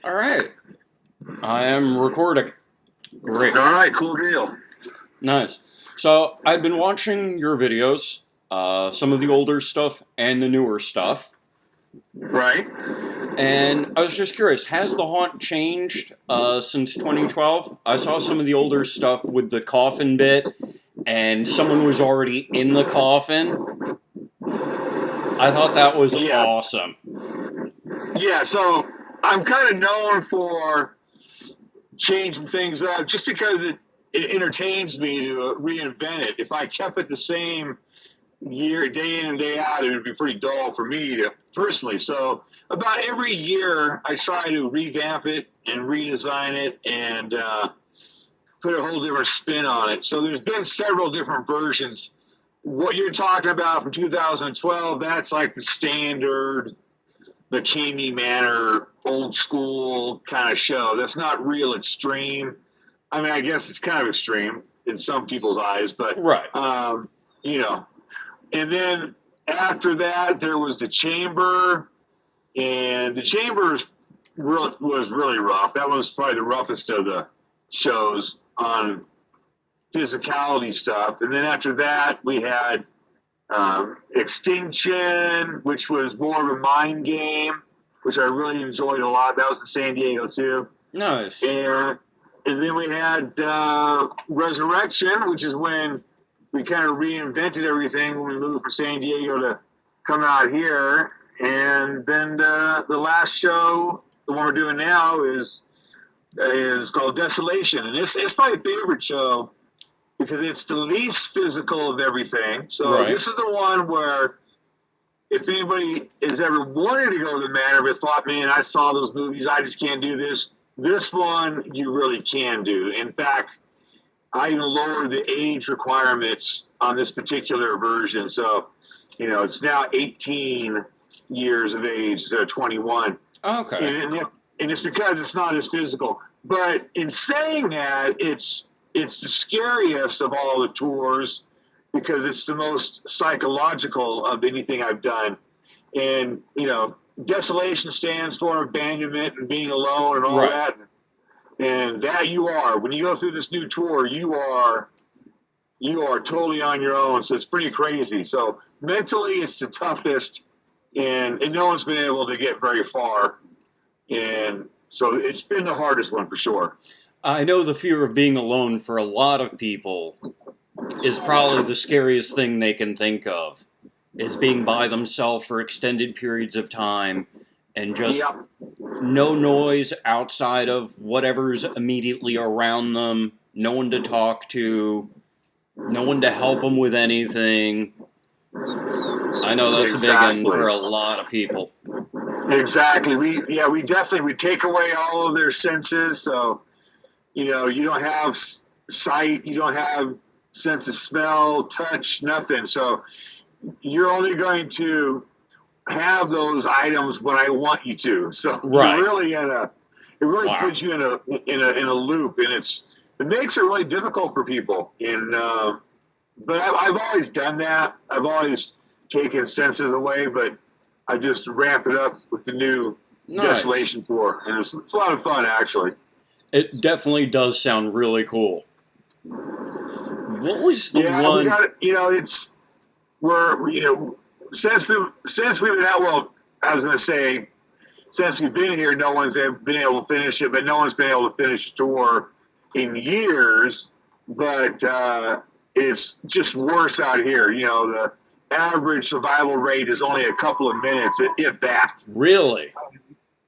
All right. I am recording. Great. All right, cool deal. Nice. So, I've been watching your videos, some of the older stuff and the newer stuff. Right. And I was just curious, has the haunt changed since 2012? I saw some of the older stuff with the coffin bit, and someone was already in the coffin. I thought that was awesome. Yeah, so I'm kind of known for changing things up just because it entertains me to reinvent it. If I kept it the same year, day in and day out, it would be pretty dull for me to personally. So about every year, I try to revamp it and redesign it and put a whole different spin on it. So there's been several different versions. What you're talking about from 2012, that's like the standard McKamey Manor, old school kind of show. That's not real extreme. I mean, I guess it's kind of extreme in some people's eyes, but right. You know. And then after that, there was the Chamber, and the Chamber was really rough. That was probably the roughest of the shows on physicality stuff. And then after that, we had Extinction, which was more of a mind game, which I really enjoyed a lot. That was in San Diego too. Nice. And then we had Resurrection, which is when we kind of reinvented everything when we moved from San Diego to come out here. And then the last show, the one we're doing now, is called Desolation, and it's my favorite show because it's the least physical of everything. So This is the one where if anybody has ever wanted to go to the Manor but thought, man, I saw those movies, I just can't do this, this one you really can do. In fact, I even lowered the age requirements on this particular version. So, it's now 18 years of age instead of 21. Okay. And it's because it's not as physical. But in saying that, it's the scariest of all the tours because it's the most psychological of anything I've done. And, desolation stands for abandonment and being alone and all that. And that you are. When you go through this new tour, you are totally on your own. So it's pretty crazy. So mentally, it's the toughest. And no one's been able to get very far. And so it's been the hardest one for sure. I know the fear of being alone for a lot of people is probably the scariest thing they can think of, is being by themselves for extended periods of time and just no noise outside of whatever's immediately around them, no one to talk to, no one to help them with anything. I know that's a big one for a lot of people. Exactly. We definitely take away all of their senses. So, you don't have sight, you don't have sense of smell, touch, nothing. So you're only going to have those items when I want you to. So you're really puts you in a loop, and it makes it really difficult for people. And but I've always done that. I've always taken senses away, but I just ramped it up with the new Desolation tour, and it's a lot of fun, actually. It definitely does sound really cool. What was the one? We got it. Since we've been out. Well, I was going to say, since we've been here, no one's been able to finish it, but no one's been able to finish the tour in years. But it's just worse out here. The average survival rate is only a couple of minutes, if that. Really?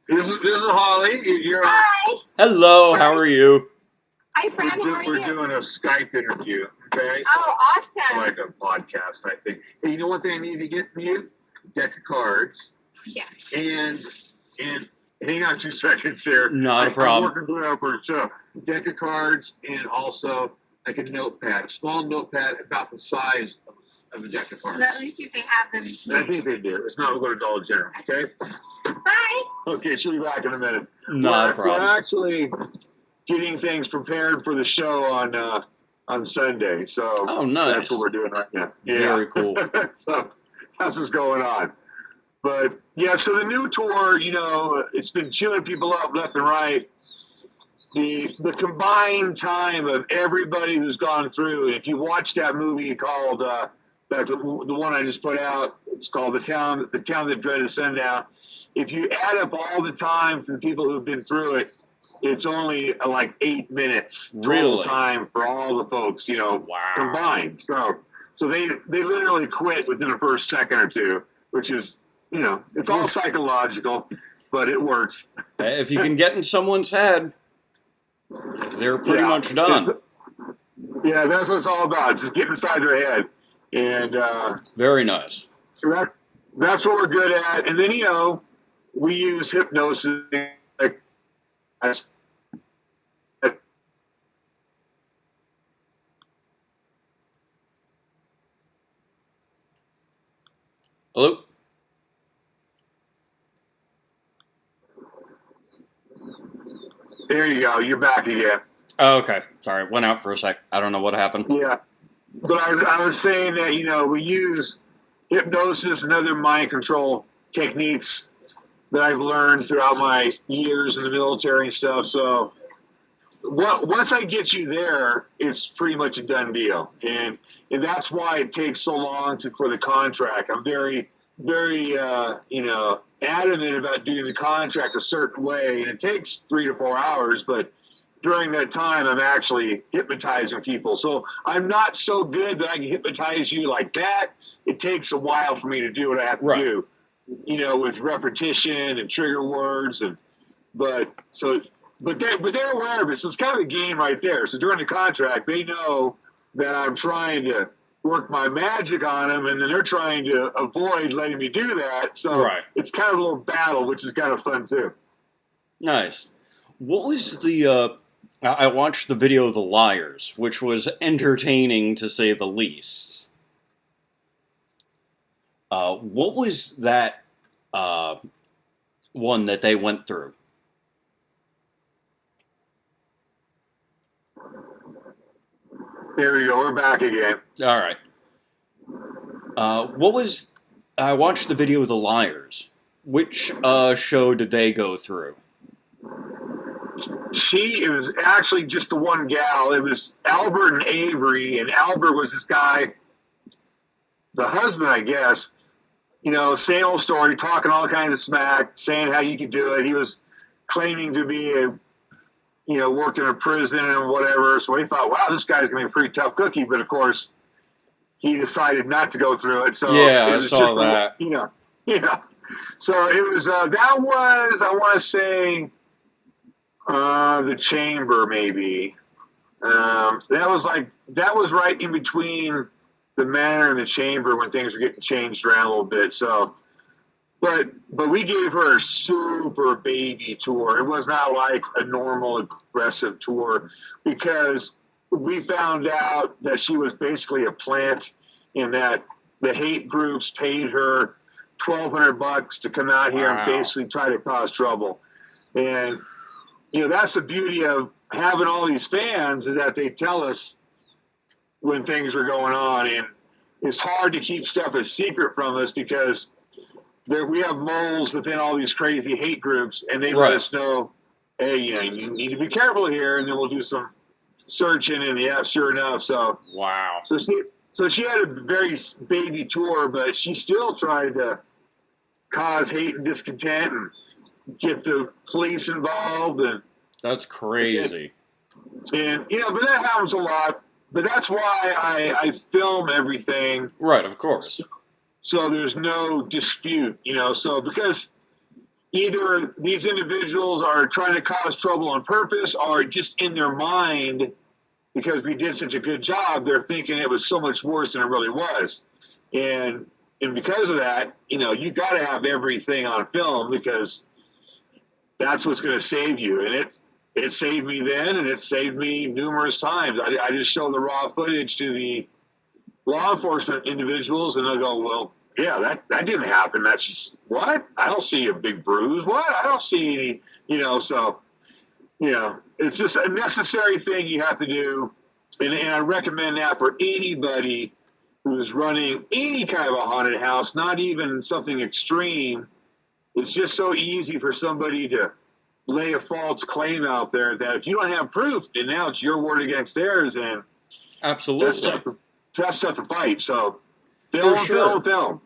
This is Holly. Hi. Hello. How are you? Hi, Fran. How are you? We're doing a Skype interview. Okay. Oh, awesome. Like a podcast, I think. Hey, you know what they need to get from you? Deck of cards. Yeah. And hang on 2 seconds here. Not a problem. I'm working up for so deck of cards and also like a notepad, a small notepad about the size of a deck of cards. Well, at least you can have them. I think they do. If not, we'll go to Dollar General. Okay. Bye. Okay, she'll be back in a minute. Not a problem. We're actually getting things prepared for the show on Sunday. So nice. That's what we're doing right now. Very cool. So that's what's going on. But yeah, so the new tour, it's been chewing people up left and right. The combined time of everybody who's gone through, if you watch that movie called the one I just put out, it's called the town that dreaded sundown. If you add up all the time for the people who've been through it, it's only like 8 minutes total Really? time for all the folks, Wow. combined. So they literally quit within the first second or two, which is, it's all psychological, but it works. If you can get in someone's head, they're pretty much done. Yeah, that's what it's all about. Just get inside their head. And very nice. So that's what we're good at. And then, we use hypnosis. Hello? There you go. You're back again. Oh, okay. Sorry, went out for a sec. I don't know what happened. Yeah. But I was saying that, we use hypnosis and other mind control techniques that I've learned throughout my years in the military and stuff. So once I get you there, it's pretty much a done deal. And that's why it takes so long for the contract. I'm very, very, adamant about doing the contract a certain way. And it takes 3 to 4 hours, but during that time, I'm actually hypnotizing people. So I'm not so good that I can hypnotize you like that. It takes a while for me to do what I have to do, with repetition and trigger words. But they're aware of it. So it's kind of a game right there. So during the contract, they know that I'm trying to work my magic on them, and then they're trying to avoid letting me do that. So it's kind of a little battle, which is kind of fun too. Nice. What was the... I watched the video of The Liars, which was entertaining to say the least. What was that one that they went through? There we go. We're back again. All right. What was... I watched the video of The Liars. Which show did they go through? It was actually just the one gal. It was Albert and Avery, and Albert was this guy, the husband, I guess, same old story, talking all kinds of smack, saying how you could do it. He was claiming to be worked in a prison and whatever. So we thought, wow, this guy's going to be a pretty tough cookie. But of course, he decided not to go through it. So yeah, it was I saw that. So it was, that was, I want to say, the Chamber, maybe. That was right in between the Manor and the Chamber when things were getting changed around a little bit. So, but we gave her a super baby tour. It was not like a normal aggressive tour, because we found out that she was basically a plant, and that the hate groups paid her $1,200 to come out here and basically try to cause trouble. And that's the beauty of having all these fans, is that they tell us when things are going on. And it's hard to keep stuff a secret from us, because we have moles within all these crazy hate groups, and they let us know, hey, you need to be careful here, and then we'll do some searching, and sure enough. So wow. So she had a very baby tour, but she still tried to cause hate and discontent and get the police involved, and that's crazy. And but that happens a lot. But that's why I film everything. Right, of course. So there's no dispute, So because either these individuals are trying to cause trouble on purpose, or just in their mind, because we did such a good job, they're thinking it was so much worse than it really was. And because of that, you got to have everything on film, because that's what's going to save you. And it saved me then, and it saved me numerous times. I just show the raw footage to the law enforcement individuals, and they'll go, well, yeah, that didn't happen. That's just, what? I don't see a big bruise. What? I don't see any, so, it's just a necessary thing you have to do. And I recommend that for anybody who's running any kind of a haunted house, not even something extreme, it's just so easy for somebody to lay a false claim out there that if you don't have proof, then now it's your word against theirs, and Absolutely. that's tough to fight. So For sure. film.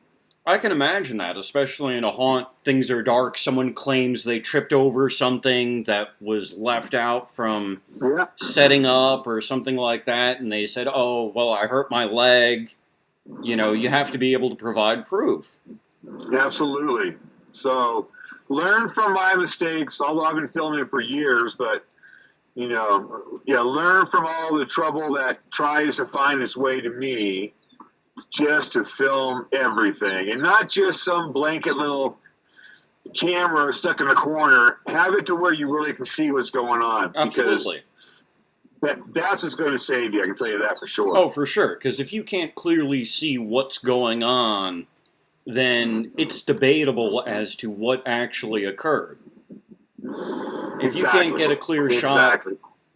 I can imagine that, especially in a haunt. Things are dark. Someone claims they tripped over something that was left out from Yeah, setting up or something like that, and they said, "Oh, well, I hurt my leg." You know, you have to be able to provide proof. absolutely. So learn from my mistakes, although I've been filming for years, but learn from all the trouble that tries to find its way to me just to film everything, and not just some blanket little camera stuck in the corner. Have it to where you really can see what's going on. Absolutely. That's what's going to save you. I can tell you that for sure. Oh, for sure. Because if you can't clearly see what's going on, then it's debatable as to what actually occurred. If you can't get a clear shot,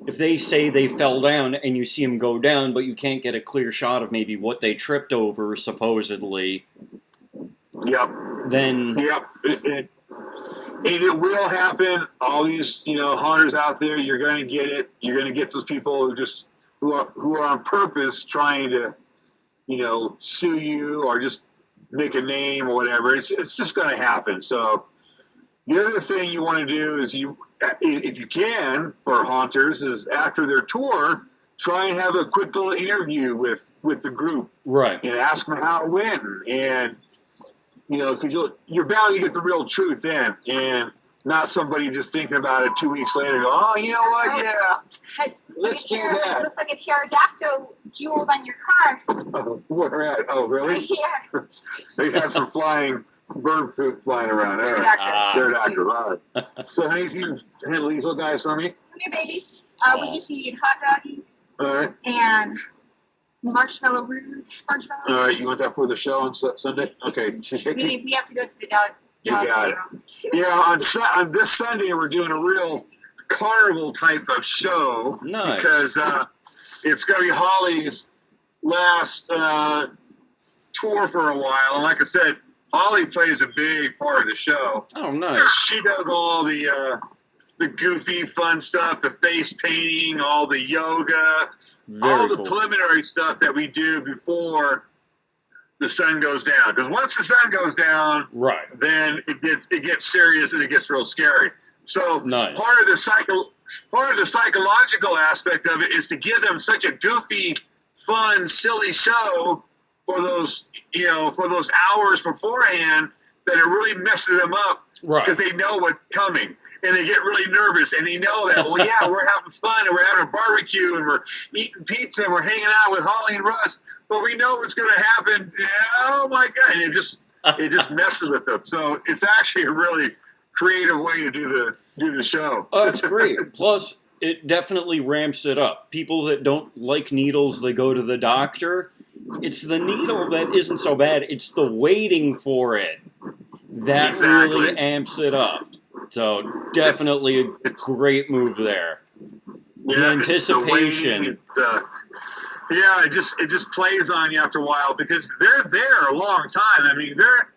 if they say they fell down and you see them go down, but you can't get a clear shot of maybe what they tripped over, supposedly, Yep. then... Yep. It will happen. All these, haunters out there, you're going to get it. You're going to get those people who are on purpose trying to, sue you or just make a name or whatever. It's just going to happen. So the other thing you want to do is if you can, for haunters, is after their tour, try and have a quick little interview with the group. Right. And ask them how it went. And because you're bound to get the real truth then, and not somebody just thinking about it 2 weeks later. Go, oh, you know what? Yeah, let's do that. Looks like a pterodactyl jeweled on your car. Where at? Oh, really? Right here. They had some flying bird poop flying around. Pterodactyl. All right. So, hey, if you handle these little guys for me. Come here, babies. We just need hot doggies All right. and marshmallow roos. All right. You want that for the show on Sunday? Okay. We have to go to the dog. You got it. Yeah, on this Sunday we're doing a real carnival type of show. Nice. Because it's going to be Holly's last tour for a while. And like I said, Holly plays a big part of the show. Oh, nice. She does all the goofy, fun stuff, the face painting, all the yoga, all the preliminary stuff that we do before the sun goes down. Because once the sun goes down, right, then it gets serious and it gets real scary. So nice. part of the psychological aspect of it is to give them such a goofy, fun, silly show for those hours beforehand that it really messes them up, right? Because they know what's coming. And they get really nervous, and they know that, well, yeah, we're having fun, and we're having a barbecue, and we're eating pizza, and we're hanging out with Holly and Russ, but we know what's going to happen. Oh, my God. And it just messes with them. So it's actually a really creative way to do the show. Oh, it's great. Plus, it definitely ramps it up. People that don't like needles, they go to the doctor. It's the needle that isn't so bad. It's the waiting for it that really amps it up. So definitely a great move there. Yeah, the anticipation. It just plays on you after a while because they're there a long time. I mean, they're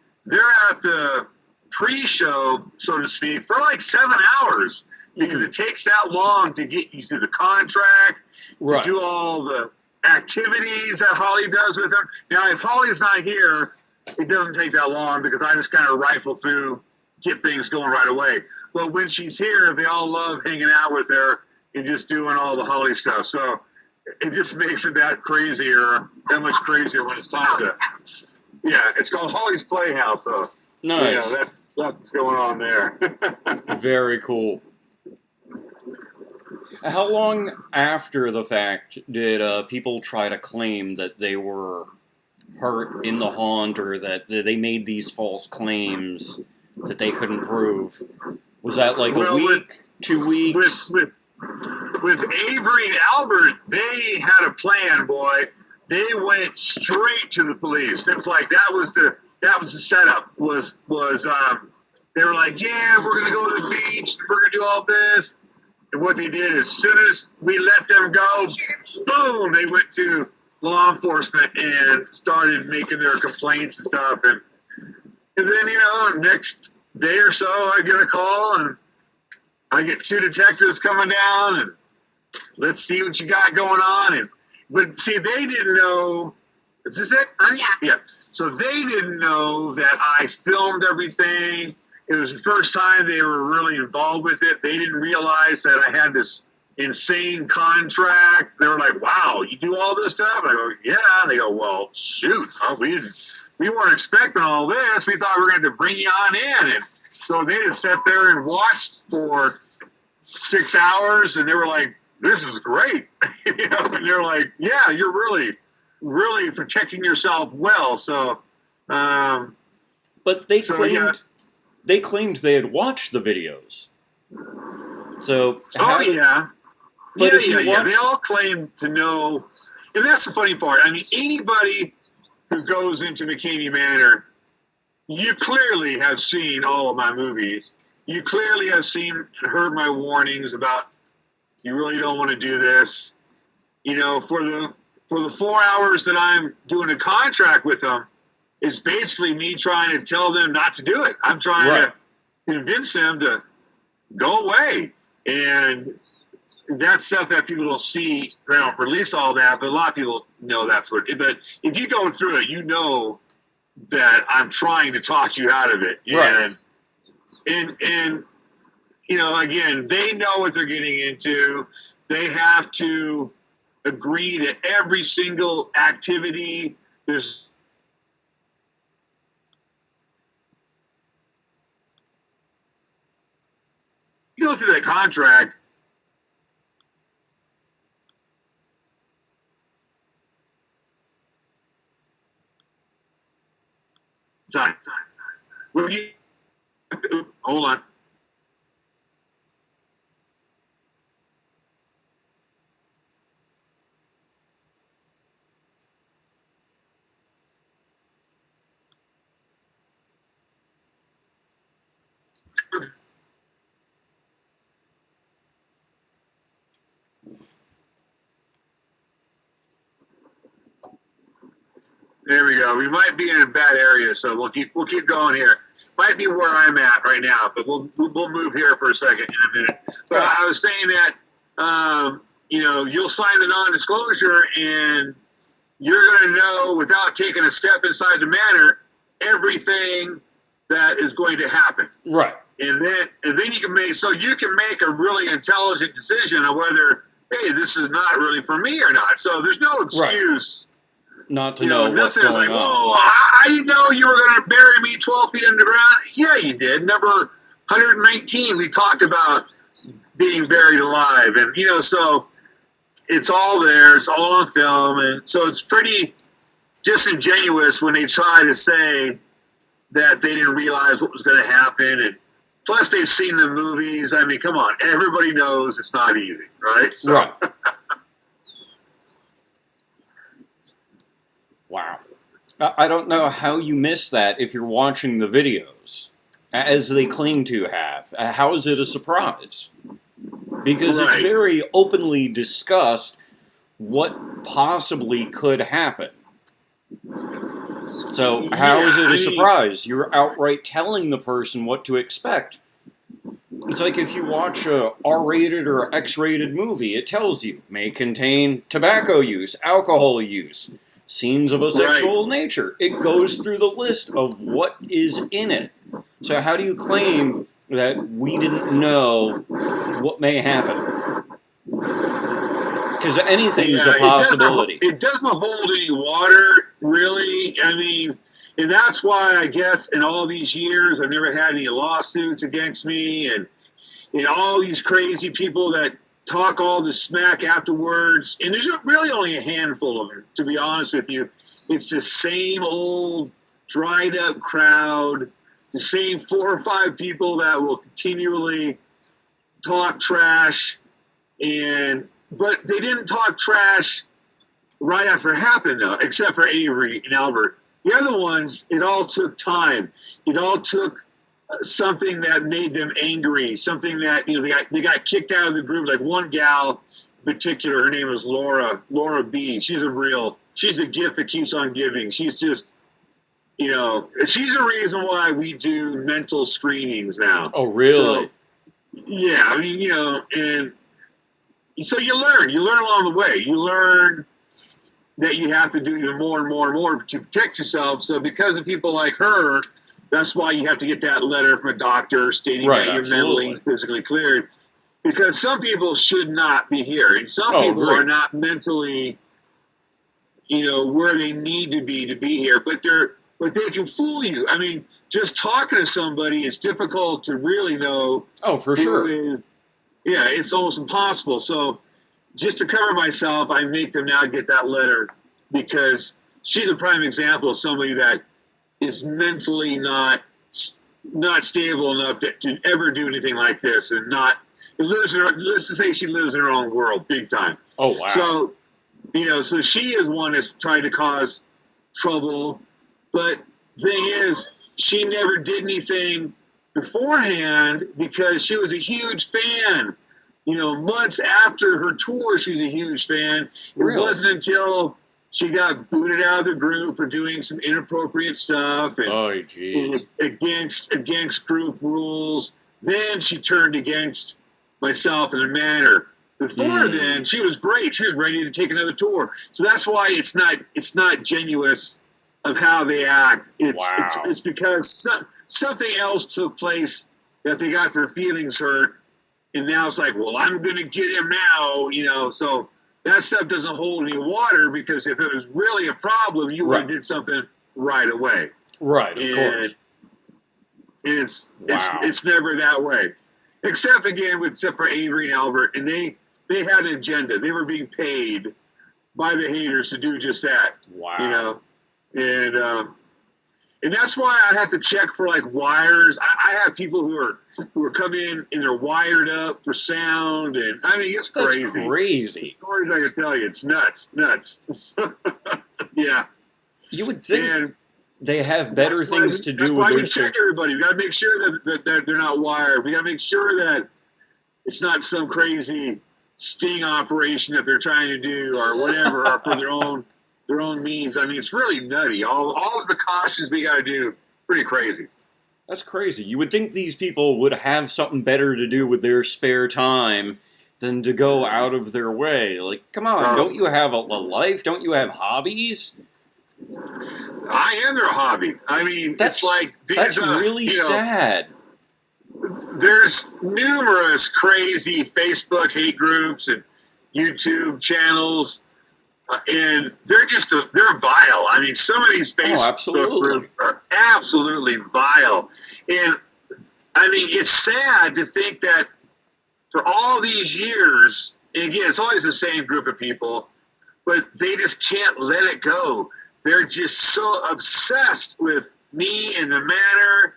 at the pre-show, so to speak, for like 7 hours because it takes that long to get you through the contract, to do all the activities that Holly does with them. Now, if Holly's not here, it doesn't take that long because I just kind of rifle through, get things going right away. But when she's here, they all love hanging out with her and just doing all the Holly stuff. So it just makes it that much crazier when it's time to. Yeah, it's called Holly's Playhouse. So nice. Yeah, that's going on there. Very cool. How long after the fact did people try to claim that they were hurt in the haunt or that they made these false claims that they couldn't prove? Was that like a week, 2 weeks? With Avery and Albert, they had a plan, boy. They went straight to the police. It was like that was the setup. They were like, yeah, we're gonna go to the beach, we're gonna do all this. And what they did, as soon as we let them go, boom, they went to law enforcement and started making their complaints and stuff. And then, next day or so, I get a call and I get 2 detectives coming down and let's see what you got going on. But see, they didn't know. Is this it? Yeah. So they didn't know that I filmed everything. It was the first time they were really involved with it. They didn't realize that I had this insane contract. They were like, "Wow, you do all this stuff?" And I go, "Yeah." And they go, "Well, shoot, we weren't expecting all this. We thought we were going to bring you on in." And so they just sat there and watched for 6 hours, and they were like, "This is great," And they're like, "Yeah, you're really, really protecting yourself well." So, but they claimed they had watched the videos. So, yeah. They all claim to know, and that's the funny part. I mean, anybody who goes into McKamey Manor, you clearly have seen all of my movies. You clearly have seen and heard my warnings about you really don't want to do this. For the 4 hours that I'm doing a contract with them, it's basically me trying to tell them not to do it. I'm trying to convince them to go away. And that's stuff that people don't see. They don't release all that, but a lot of people know that's what. But if you go through it, you know that I'm trying to talk you out of it. Right. And again, they know what they're getting into. They have to agree to every single activity. There's you go through that contract. Time. Hold on. There we go. We might be in a bad area, so we'll keep going here. Might be where I'm at right now, but we'll move here for a second in a minute. But I was saying that you'll sign the non-disclosure, and you're going to know without taking a step inside the manor everything that is going to happen. Right. And then you can make a really intelligent decision on whether, hey, this is not really for me or not. So there's no excuse. Right. Not to know what's nothing is going like, on. "Oh, I didn't know you were going to bury me 12 feet underground." Yeah, you did. Number 119, we talked about being buried alive. And, so it's all there. It's all on film. And so it's pretty disingenuous when they try to say that they didn't realize what was going to happen. And plus, they've seen the movies. I mean, come on. Everybody knows it's not easy, right? So, right. Wow. I don't know how you miss that if you're watching the videos, as they claim to have. How is it a surprise? Because it's very openly discussed what possibly could happen. So how is it a surprise? You're outright telling the person what to expect. It's like if you watch a R-rated or X-rated movie, it tells you, may contain tobacco use, alcohol use, scenes of a sexual nature. It goes through the list of what is in it. So how do you claim that we didn't know what may happen? Because anything's a possibility. It doesn't hold any water, really. I mean, and that's why I guess in all these years I've never had any lawsuits against me, and all these crazy people that talk all the smack afterwards. And there's really only a handful of them, to be honest with you. It's the same old dried up crowd, the same 4 or 5 people that will continually talk trash. But they didn't talk trash right after it happened, though, except for Avery and Albert. The other ones, it all took time. It all took something that made them angry, something that, they got kicked out of the group. Like one gal in particular, her name was Laura B. She's a real she's a gift that keeps on giving. She's just, she's the reason why we do mental screenings now. Oh, really? So, yeah, I mean, and so you learn along the way. You learn that you have to do even more and more and more to protect yourself. So because of people like her, that's why you have to get that letter from a doctor stating that you're mentally and physically cleared. Because some people should not be here. And some people are not mentally, where they need to be here. But they can fool you. I mean, just talking to somebody, it's difficult to really know. Oh, for sure. Yeah, it's almost impossible. So just to cover myself, I make them now get that letter because she's a prime example of somebody that is mentally not stable enough to ever do anything like this and not lives in let's just say she lives in her own world big time. Oh, wow. So, so she is one that's trying to cause trouble. But the thing is, she never did anything beforehand because she was a huge fan. Months after her tour, she was a huge fan. It wasn't until she got booted out of the group for doing some inappropriate stuff and against group rules. Then she turned against myself and the Manor. Before then, she was great. She was ready to take another tour. So that's why it's not genuous of how they act. It's because something else took place that they got their feelings hurt, and now it's like, well, I'm going to get him now, So that stuff doesn't hold any water because if it was really a problem, you would have did something right away. Right, of course. And it's never that way. Except for Avery and Albert, and they had an agenda. They were being paid by the haters to do just that. Wow. And that's why I have to check for like wires. I have people who are coming in and they're wired up for sound, and I mean it's crazy. That's crazy. The stories I can tell you, it's nuts. Yeah. You would think they have better things to do with their. That's why we check everybody. We got to make sure that they're not wired. We got to make sure that it's not some crazy sting operation that they're trying to do or whatever, or for their own means. I mean, it's really nutty. All of the precautions we got to do, pretty crazy. That's crazy. You would think these people would have something better to do with their spare time than to go out of their way. Like, come on, don't you have a life? Don't you have hobbies? I am their hobby. I mean, that's really sad. There's numerous crazy Facebook hate groups and YouTube channels, and they're vile. I mean, some of these Facebook groups are absolutely vile. And, I mean, it's sad to think that for all these years, and again, it's always the same group of people, but they just can't let it go. They're just so obsessed with me and the Manor,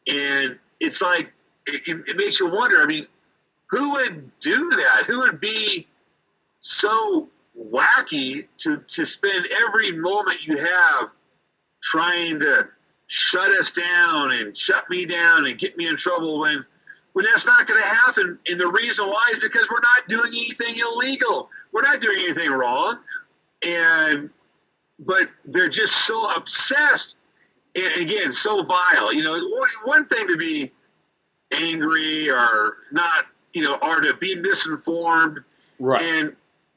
and it's like, it makes you wonder, I mean, who would do that? Who would be so wacky to spend every moment you have trying to shut us down and shut me down and get me in trouble when that's not going to happen? And the reason why is because we're not doing anything illegal. We're not doing anything wrong. But they're just so obsessed and again, so vile. One thing to be angry or not, or to be misinformed. Right. And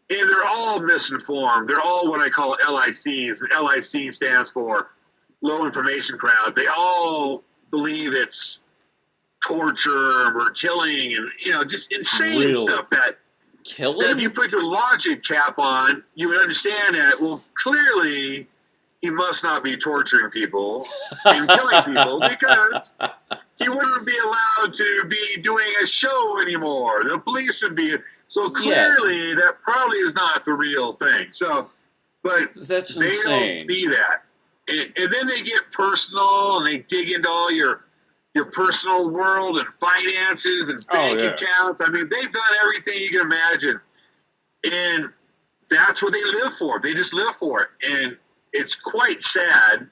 they're all misinformed. They're all what I call LICs. And LIC stands for low information crowd. They all believe it's torture or killing and, just insane stuff that if you put your logic cap on, you would understand that, well, clearly he must not be torturing people and killing people because he wouldn't be allowed to be doing a show anymore. The police would be. So clearly that probably is not the real thing. So, but that's they insane. Don't be that. And then they get personal and they dig into all your personal world and finances and bank accounts. I mean, they've done everything you can imagine. And that's what they live for. They just live for it. And it's quite sad.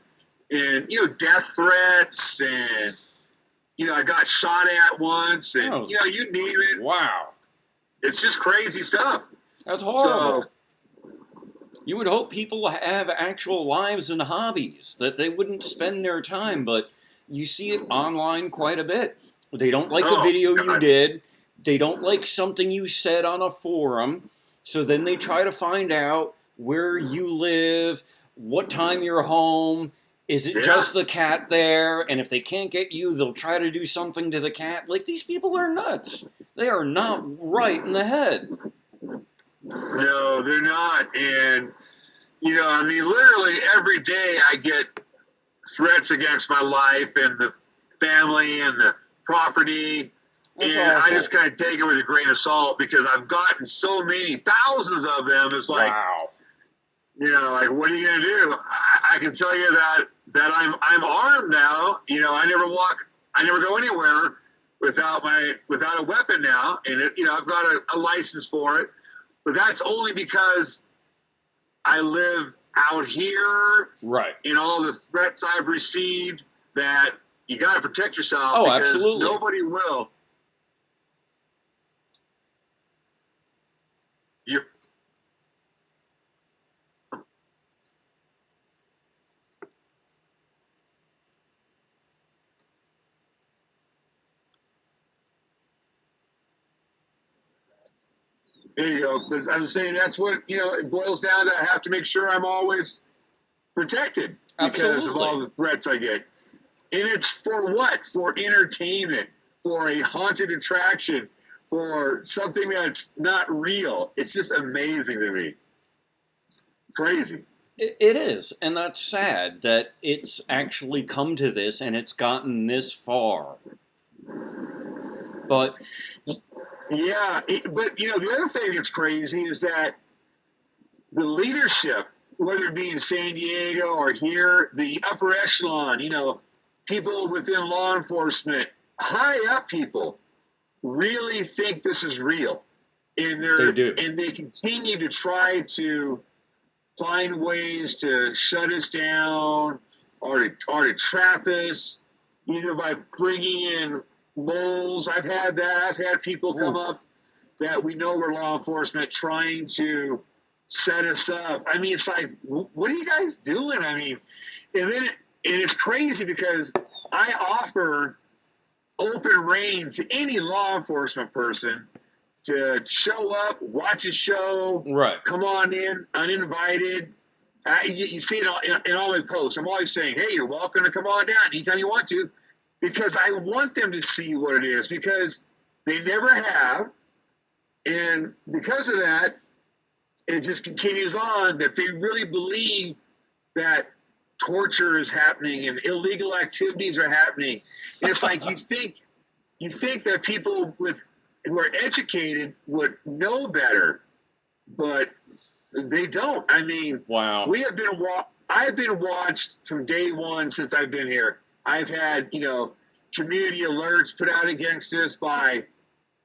And, death threats and, I got shot at once and, you name it. Wow. It's just crazy stuff. That's horrible. So, You would hope people have actual lives and hobbies, that they wouldn't spend their time, but you see it online quite a bit. They don't like a Oh, video you God. did, they don't like something you said on a forum, so then they try to find out where you live, what time you're home, is it Yeah. just the cat there, and if they can't get you, they'll try to do something to the cat. Like, these people are nuts. They are not right in the head. No, they're not. And, you know, I mean, literally every day I get threats against my life and the family and the property. That's and awful. I just kind of take it with a grain of salt because I've gotten so many, thousands of them. It's like, Wow. you know, like, what are you going to do? I can tell you that I'm armed now. You know, I never go anywhere without a weapon now. And, you know, I've got a license for it. But that's only because I live out here. Right. In all the threats I've received, that you got to protect yourself. Oh, because absolutely. nobody will. There you go. Because I was saying that's what, you know, it boils down to. I have to make sure I'm always protected because of all the threats I get. And it's for what? For entertainment, for a haunted attraction, for something that's not real. It's just amazing to me. Crazy. It is, and that's sad that it's actually come to this and it's gotten this far. But yeah, but you know, the other thing that's crazy is that the leadership, whether it be in San Diego or here, the upper echelon, you know, people within law enforcement, high up people, really think this is real, and they do, and they continue to try to find ways to shut us down or to trap us, either by bringing in moles. I've had that. I've had people come up that we know were law enforcement trying to set us up. I mean, it's like, what are you guys doing? I mean, and it's crazy because I offer open reign to any law enforcement person to show up, watch a show, right? Come on in, uninvited. You see it in all my posts. I'm always saying, hey, you're welcome to come on down anytime you want to, because I want them to see what it is, because they never have. And because of that, it just continues on that they really believe that torture is happening and illegal activities are happening. And it's like you think that people who are educated would know better, but they don't. I mean, wow. I have been watched from day one since I've been here. I've had, you know, community alerts put out against us by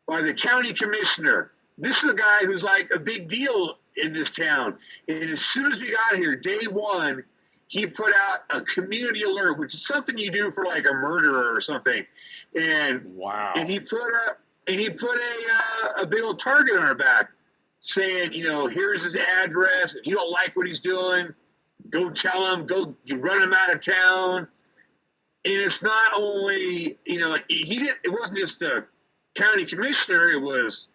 the county commissioner. This is a guy who's like a big deal in this town. And as soon as we got here, day one, he put out a community alert, which is something you do for like a murderer or something. And wow. And he put a big old target on our back, saying, you know, here's his address. If you don't like what he's doing, go tell him. Go run him out of town. And it's not only, you know, it wasn't just a county commissioner. It was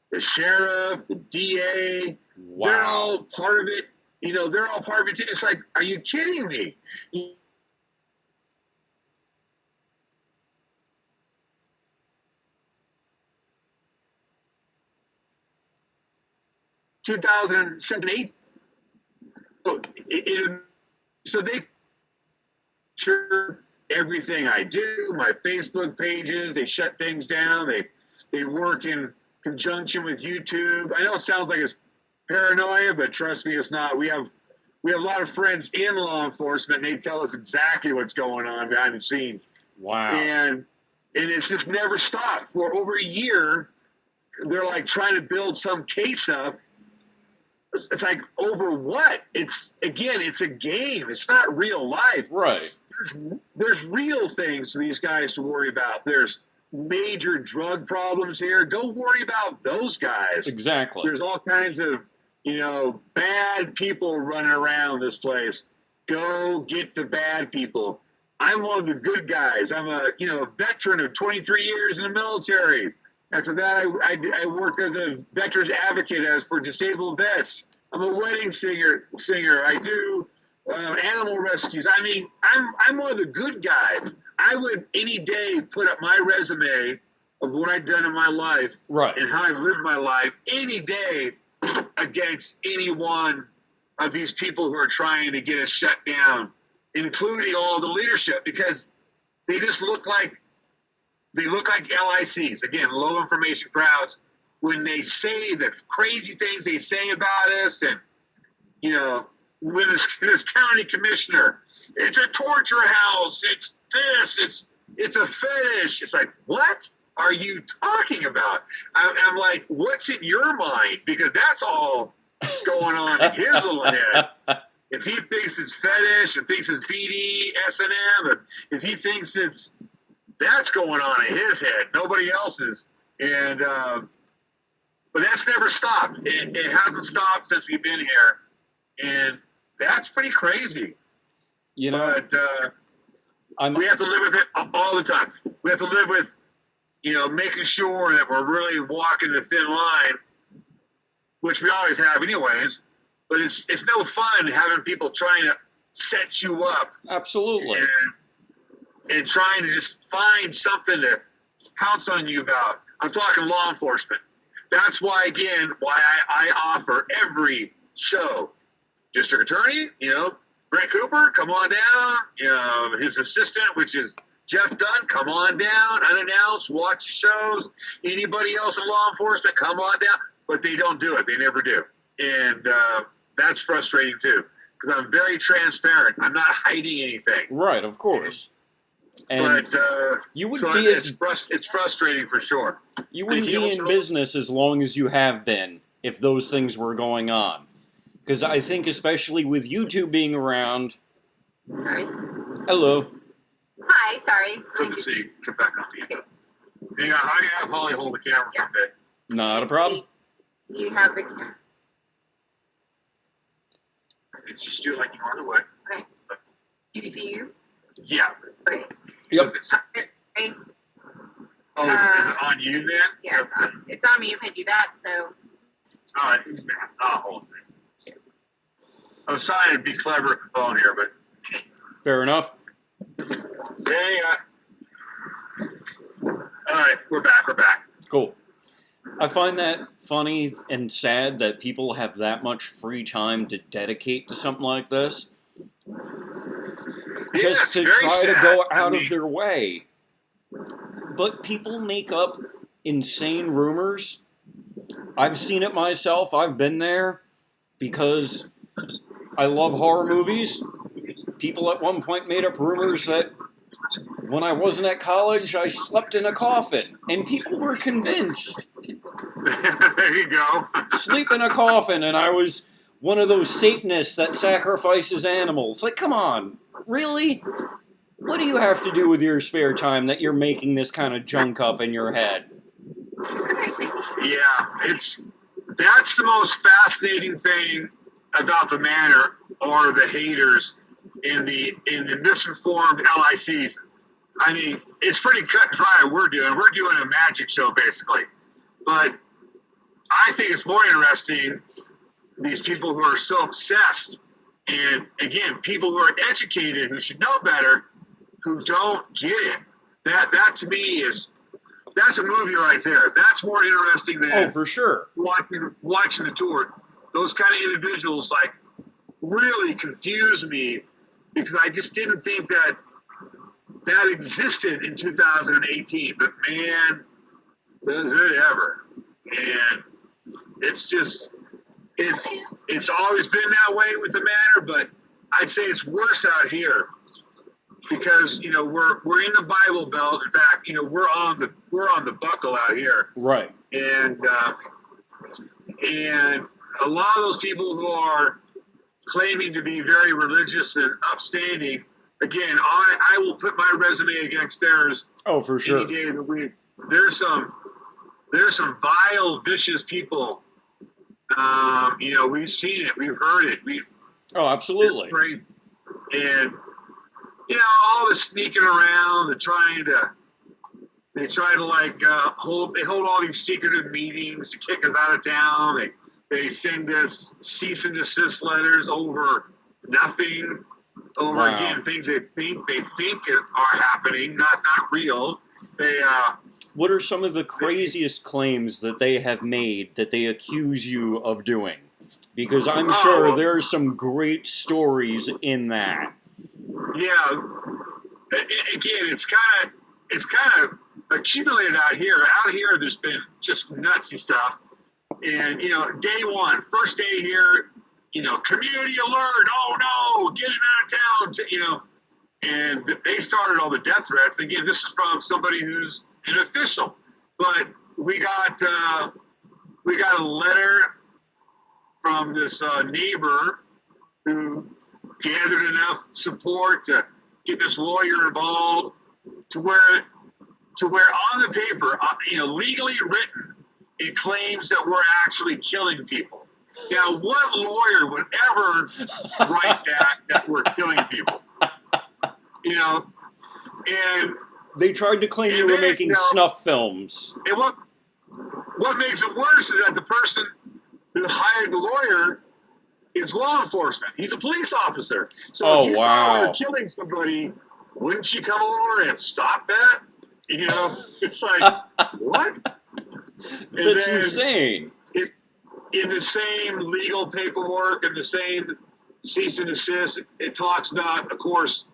the sheriff, the DA. Wow. They're all part of it. You know, they're all part of it too. It's like, are you kidding me? 2007, 8. So they turned everything I do, my Facebook pages, they shut things down. They work in conjunction with YouTube. I know it sounds like it's paranoia, but trust me, it's not. We have a lot of friends in law enforcement, and they tell us exactly what's going on behind the scenes. Wow. And it's just never stopped. For over a year, they're like trying to build some case up. It's like, over what? It's a game. It's not real life. Right. There's real things for these guys to worry about. There's major drug problems here. Go worry about those guys. Exactly. There's all kinds of, bad people running around this place. Go get the bad people. I'm one of the good guys. I'm a veteran of 23 years in the military. After that, I worked as a veterans advocate for disabled vets. I'm a wedding singer. I do animal rescues. I mean, I'm one of the good guys. I would any day put up my resume of what I've done in my life and how I've lived my life any day against any one of these people who are trying to get us shut down, including all the leadership, because they just look like LICs, again, low information crowds, when they say the crazy things they say about us. And when this county commissioner, it's a torture house, it's this, it's a fetish. It's like, what are you talking about? I'm like, what's in your mind? Because that's all going on in his little head. If he thinks it's fetish and thinks it's BD, S&M, and if he thinks that's going on in his head, nobody else's. And but that's never stopped. It hasn't stopped since we've been here, and that's pretty crazy. But we have to live with it all the time. We have to live with making sure that we're really walking the thin line, which we always have anyways, but it's no fun having people trying to set you up. Absolutely. And trying to just find something to pounce on you about. I'm talking law enforcement. That's why I offer every show. District Attorney, Brent Cooper, come on down. His assistant, which is Jeff Dunn, come on down, unannounced, watch the shows. Anybody else in law enforcement, come on down. But they don't do it. They never do. And that's frustrating too, because I'm very transparent. I'm not hiding anything. Right, of course. And you wouldn't be it's frustrating for sure. You wouldn't be in business as long as you have been if those things were going on. Because I think especially with you two being around... Sorry. Hello. Hi, sorry. Good to see you. Get back on the okay. Hang on, I have Holly hold the camera for a bit. Not a problem. You have the camera. Just do it like you are the way. Okay. Do you see you? Yeah. Okay. Yep. Okay. Oh, is it on you then? Yeah, it's on me if I do that, so. All right, I'll hold it. I was trying to be clever at the phone here, but. Fair enough. Hey, all right, we're back. Cool. I find that funny and sad that people have that much free time to dedicate to something like this. Just to try to go out of their way. But people make up insane rumors. I've seen it myself. I've been there because I love horror movies. People at one point made up rumors that when I wasn't at college, I slept in a coffin. And people were convinced. There you go. Sleep in a coffin, and I was one of those Satanists that sacrifices animals. Like, come on. Really? What do you have to do with your spare time that you're making this kind of junk up in your head? Yeah, that's the most fascinating thing about the manor, or the haters in the misinformed LICs. I mean, it's pretty cut and dry what we're doing. We're doing a magic show, basically. But I think it's more interesting, these people who are so obsessed. And again, people who are educated, who should know better, who don't get it. That to me that's a movie right there. That's more interesting than for sure watching the tour. Those kind of individuals really confuse me, because I just didn't think that existed in 2018. But man, does it ever. And it's always been that way with the manor, but I'd say it's worse out here, because we're in the Bible Belt. In fact, we're on the buckle out here, right? And a lot of those people who are claiming to be very religious and upstanding, again, I will put my resume against theirs. Oh, for sure. Any day of the week. There's some vile, vicious people We've seen it, we've heard it. Oh, absolutely. It's great. And all the sneaking around, they try to hold all these secretive meetings to kick us out of town. They send us cease and desist letters over nothing, over again things they think are happening, not real. What are some of the craziest claims that they have made that they accuse you of doing? Because I'm sure there are some great stories in that. Yeah. Again, it's kind of accumulated out here. Out here, there's been just nutsy stuff. And first day here, community alert. Oh no, getting out of town. And they started all the death threats. Again, this is from somebody who's an official, but we got a letter from this neighbor who gathered enough support to get this lawyer involved to where on the paper, legally written, it claims that we're actually killing people. Now, what lawyer would ever write that we're killing people? And they tried to claim you were making snuff films. And what makes it worse is that the person who hired the lawyer is law enforcement. He's a police officer. So if you thought we were killing somebody, wouldn't you come over and stop that? It's like, what? That's insane. In the same legal paperwork and the same cease and desist, it talks about, of course,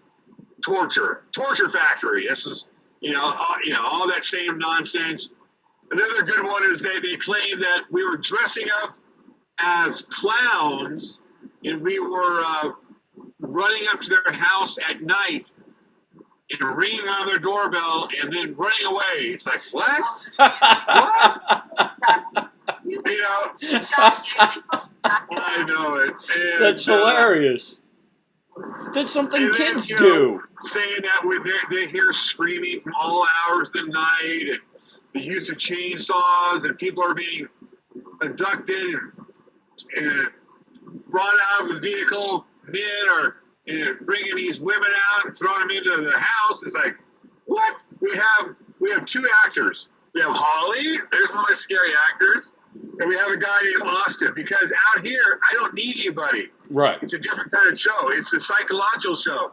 torture factory. This is, all that same nonsense. Another good one is they claim that we were dressing up as clowns and we were running up to their house at night and ringing on their doorbell and then running away. It's like, what? What? I know it. And, that's hilarious. That's something kids do. Saying that they hear screaming from all hours of the night, and the use of chainsaws, and people are being abducted and brought out of the vehicle. Men are bringing these women out and throwing them into the house. It's like, what? We have two actors. We have Holly. There's one of my scary actors. And we have a guy named Austin, because out here, I don't need anybody. Right. It's a different kind of show. It's a psychological show.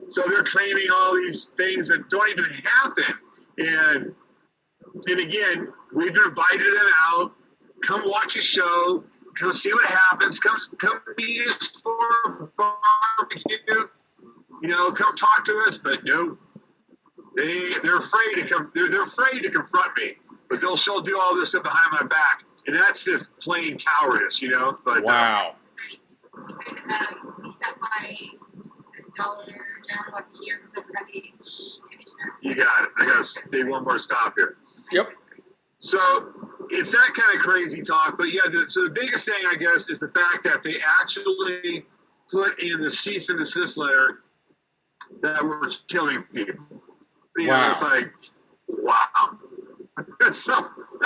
So they're claiming all these things that don't even happen. And again, we've invited them out. Come watch a show. Come see what happens. Come meet us for a barbecue. Come talk to us. But no, they're afraid to come. They're afraid to confront me. But they'll still do all this stuff behind my back, and that's just plain cowardice, But wow. We stopped by Dollar General up here because that's the conditioner. You got it. I got to take one more stop here. Yep. So it's that kind of crazy talk, but yeah. So the biggest thing, I guess, is the fact that they actually put in the cease and desist letter that we're killing people. Wow. It's like, wow.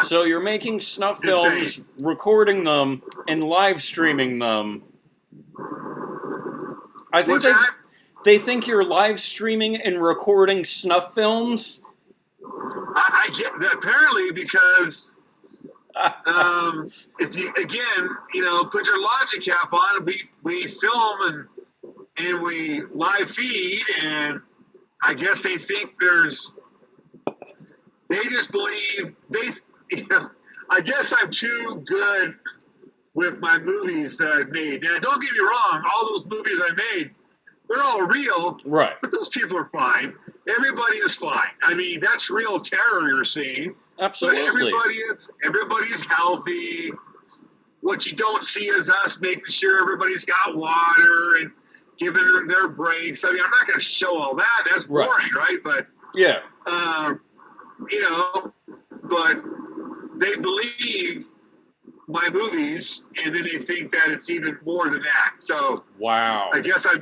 So you're making snuff films, recording them, and live streaming them. I think they think you're live streaming and recording snuff films. I get that apparently because if you put your logic cap on, we film and we live feed, and I guess they think they just believe I guess I'm too good with my movies that I've made. Now, don't get me wrong, all those movies I made, they're all real. Right. But those people are fine. Everybody is fine. I mean, that's real terror you're seeing. Absolutely. But everybody's healthy. What you don't see is us making sure everybody's got water and giving them their breaks. I mean, I'm not going to show all that. That's boring, right? But yeah. But they believe my movies, and then they think that it's even more than that. So wow. I guess I'm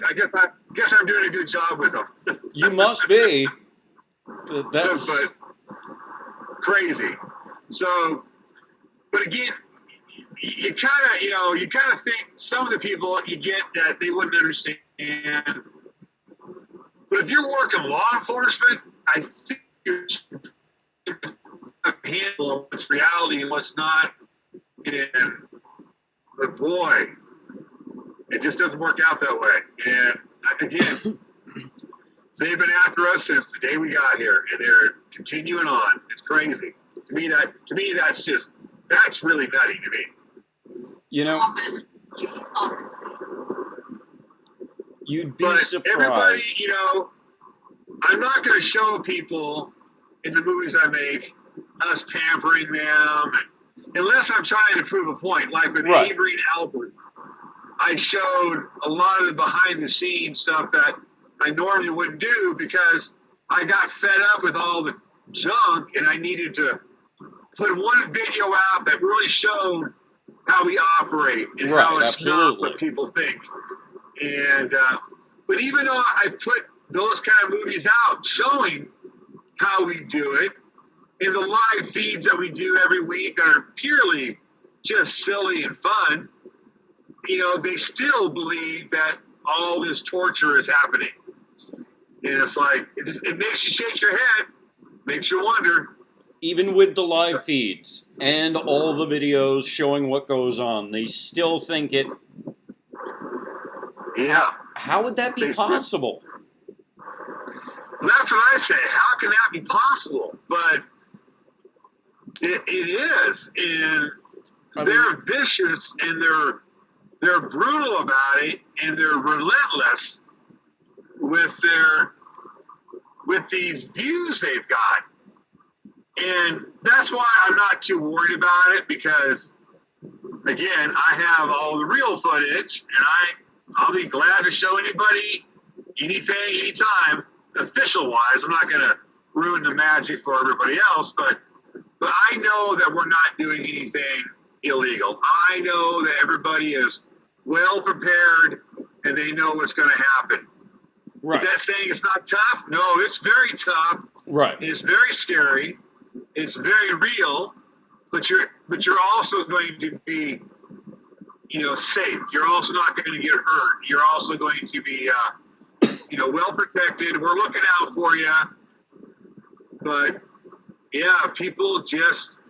doing a good job with them. You must be. That's but crazy. So, but again, you kind of think some of the people you get that they wouldn't understand. But if you're working law enforcement, I think you handle what's reality and what's not. And but boy, it just doesn't work out that way. And again, they've been after us since the day we got here, and they're continuing on. It's crazy. To me, that's really nutty to me. You know, you'd be but surprised. Everybody, I'm not going to show people in the movies I make us pampering them, unless I'm trying to prove a point. Like with Right. Avery and Albert, I showed a lot of the behind-the-scenes stuff that I normally wouldn't do because I got fed up with all the junk, and I needed to put one video out that really showed how we operate and Right, how it's not absolutely. what people think. And but even though I put those kind of movies out showing how we do it in the live feeds that we do every week that are purely just silly and fun, they still believe that all this torture is happening. And it's like, it makes you shake your head, makes you wonder. Even with the live feeds and all the videos showing what goes on, they still think it. Yeah. How would that be possible? That's what I say. How can that be possible? But it is. And they're vicious, and they're brutal about it, and they're relentless with these views they've got. And that's why I'm not too worried about it, because again, I have all the real footage, and I'll be glad to show anybody anything, anytime, official wise. I'm not going to ruin the magic for everybody else, but I know that we're not doing anything illegal. I know that everybody is well prepared and they know what's going to happen. Right. Is that saying it's not tough? No, it's very tough. Right. It's very scary. It's very real, but you're also going to be, safe. You're also not going to get hurt. You're also going to be, well protected. We're looking out for you. But yeah, people just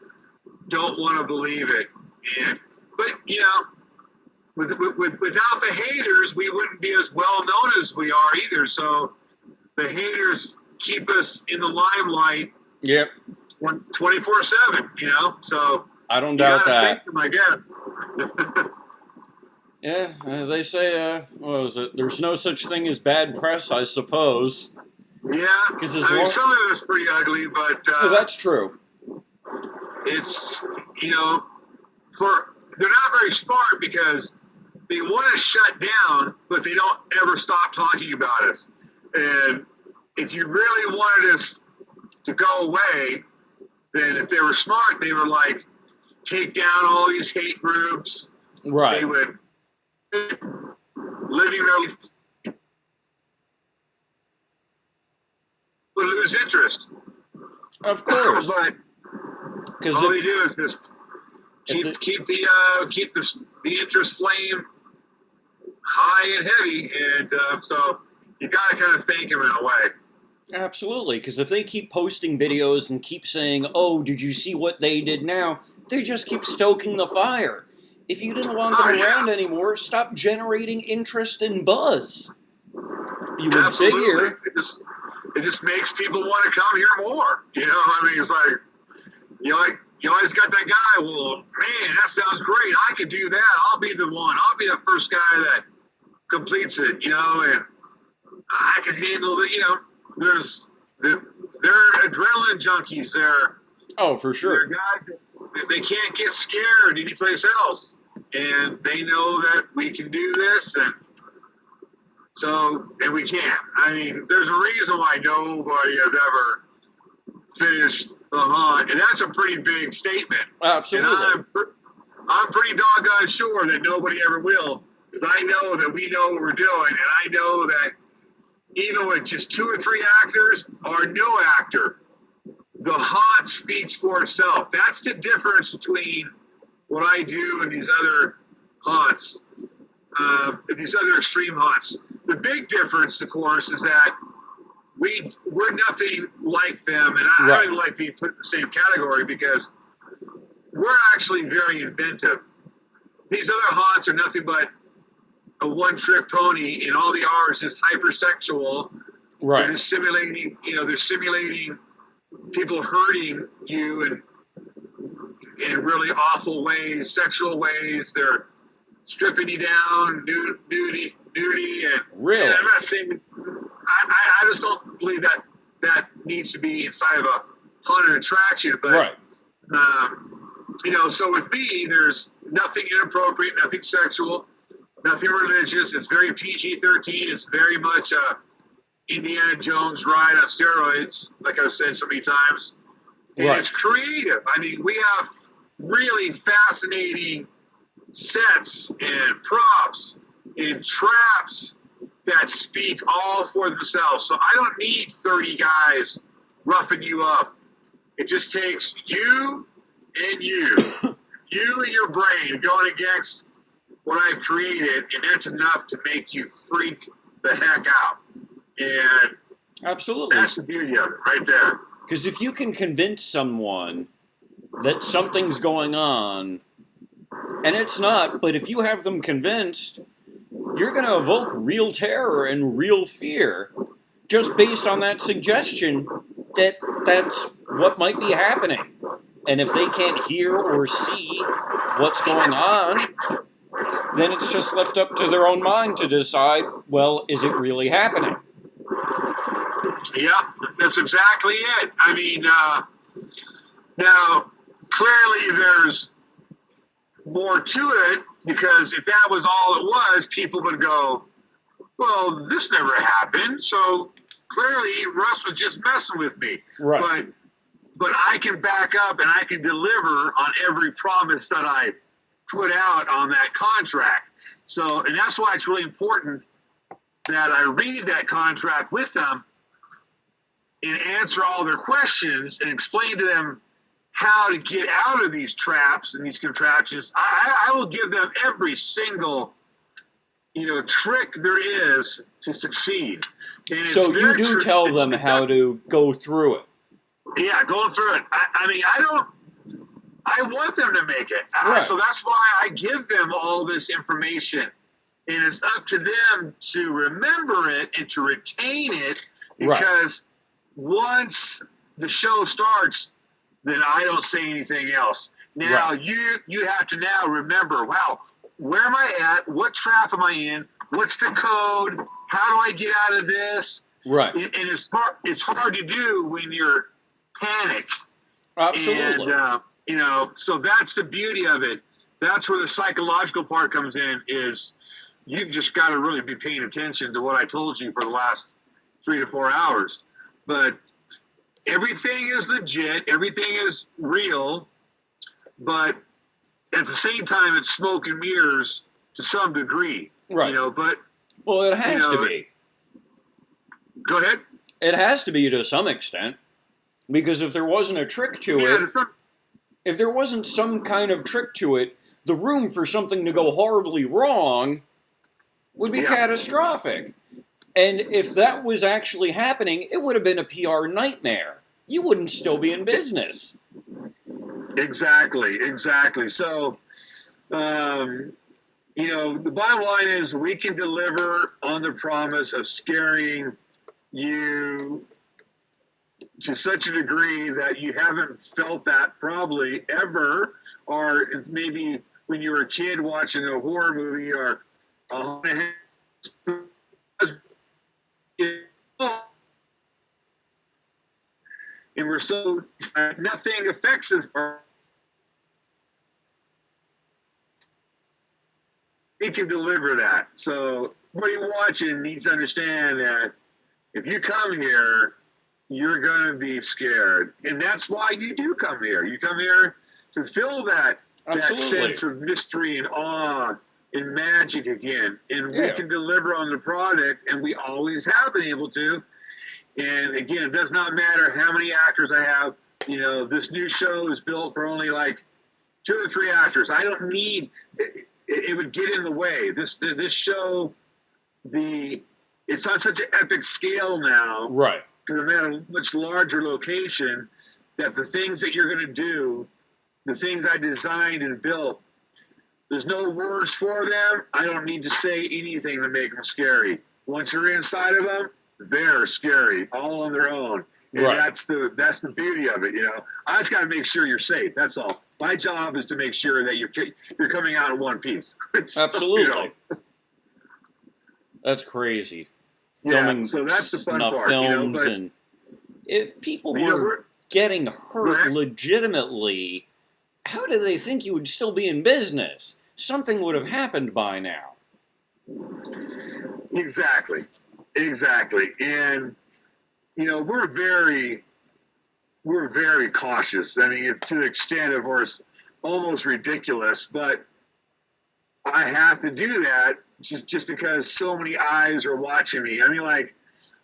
don't want to believe it. But without the haters, we wouldn't be as well known as we are either. So the haters keep us in the limelight. Yep. 24/7, so I don't doubt that. Them, I guess. Yeah, they say, what was it? There's no such thing as bad press, I suppose. Yeah, Because some of it was pretty ugly, but that's true. It's they're not very smart because they want us shut down, but they don't ever stop talking about us. And if you really wanted us to go away, then if they were smart, they would take down all these hate groups. Right. They would living their life would lose interest. Of course. But all they do is just keep the interest flame high and heavy, and so you got to kind of thank them in a way. Absolutely, because if they keep posting videos and keep saying, "Oh, did you see what they did now?" they just keep stoking the fire. If you didn't want them around anymore, stop generating interest and buzz. You would figure. It just makes people want to come here more. It's like, you always got that guy, well, man, that sounds great. I could do that. I'll be the one. I'll be the first guy that completes it, and I can handle the, they're adrenaline junkies. Oh, for sure. They're guys that they can't get scared anyplace else. And they know that we can do this, and we can. I mean, there's a reason why nobody has ever finished the hunt, and that's a pretty big statement. Absolutely. And I'm pretty doggone sure that nobody ever will, because I know that we know what we're doing, and I know that even with just 2 or 3 actors or no actor, the hunt speaks for itself. That's the difference between what I do in these other haunts, these other extreme haunts. The big difference, of course, is that we're nothing like them, and I don't even like being put in the same category because we're actually very inventive. These other haunts are nothing but a one-trick pony, and all they are is just hypersexual. Right. They're just simulating, they're simulating people hurting you in really awful ways, sexual ways. They're stripping you down, nudity, and really. And I'm not saying. I just don't believe that needs to be inside of a haunted attraction. But so with me, there's nothing inappropriate, nothing sexual, nothing religious. It's very PG-13. It's very much Indiana Jones ride on steroids, like I've said so many times. And it's creative. I mean, we have really fascinating sets and props and traps that speak all for themselves. So I don't need 30 guys roughing you up. It just takes you and you and your brain going against what I've created, and that's enough to make you freak the heck out. And absolutely, that's the beauty of it right there. Because if you can convince someone that something's going on, and it's not, but if you have them convinced, you're going to evoke real terror and real fear just based on that suggestion that that's what might be happening. And if they can't hear or see what's going on, then it's just left up to their own mind to decide, well, is it really happening? Yeah, that's exactly it. I mean, now, clearly there's more to it, because if that was all it was, people would go, well, this never happened, so clearly Russ was just messing with me. Right. But I can back up and I can deliver on every promise that I put out on that contract. So, and that's why it's really important that I read that contract with them and answer all their questions and explain to them how to get out of these traps and these contraptions. I will give them every single, trick there is to succeed. And so you do tell them how to go through it. Yeah, going through it. I want them to make it. Right. So that's why I give them all this information. And it's up to them to remember it and to retain it, because once the show starts, then I don't say anything else. Now, you have to now remember, wow, where am I at? What trap am I in? What's the code? How do I get out of this? Right. And it's hard to do when you're panicked. Absolutely. And, so that's the beauty of it. That's where the psychological part comes in, is you've just got to really be paying attention to what I told you for the last 3 to 4 hours. But everything is legit. Everything is real. But at the same time, it's smoke and mirrors to some degree. Right. But well, it has to be. Go ahead. It has to be to some extent, because if there wasn't a trick to it, if there wasn't some kind of trick to it, the room for something to go horribly wrong would be catastrophic. And if that was actually happening, it would have been a PR nightmare. You wouldn't still be in business. Exactly. So, the bottom line is we can deliver on the promise of scaring you to such a degree that you haven't felt that probably ever, or it's maybe when you were a kid watching a horror movie or a haunted house. And we're so nothing affects us. It can deliver that. So everybody watching needs to understand that if you come here, you're going to be scared. And that's why you do come here. You come here to feel that sense of mystery and awe and magic again. And we can deliver on the product, and we always have been able to. And again, it does not matter how many actors I have. This new show is built for only like 2 or 3 actors. I don't need it would get in the way. This show, it's on such an epic scale now, Right. because I'm at a much larger location, that the things that you're going to do, the things I designed and built, there's no words for them. I don't need to say anything to make them scary. Once you're inside of them, they're scary, all on their own. And Right. that's the beauty of it, you know. I just got to make sure you're safe. That's all. My job is to make sure that you're coming out in one piece. Absolutely. You know. That's crazy. Yeah, Filming so that's the fun snuff part, films, but, and if people you know, were getting hurt Right. legitimately, how do they think you would still be in business? Something would have happened by now. Exactly. And, you know, we're very cautious. I mean, it's to the extent of where it's almost ridiculous, but I have to do that just because so many eyes are watching me. I mean, like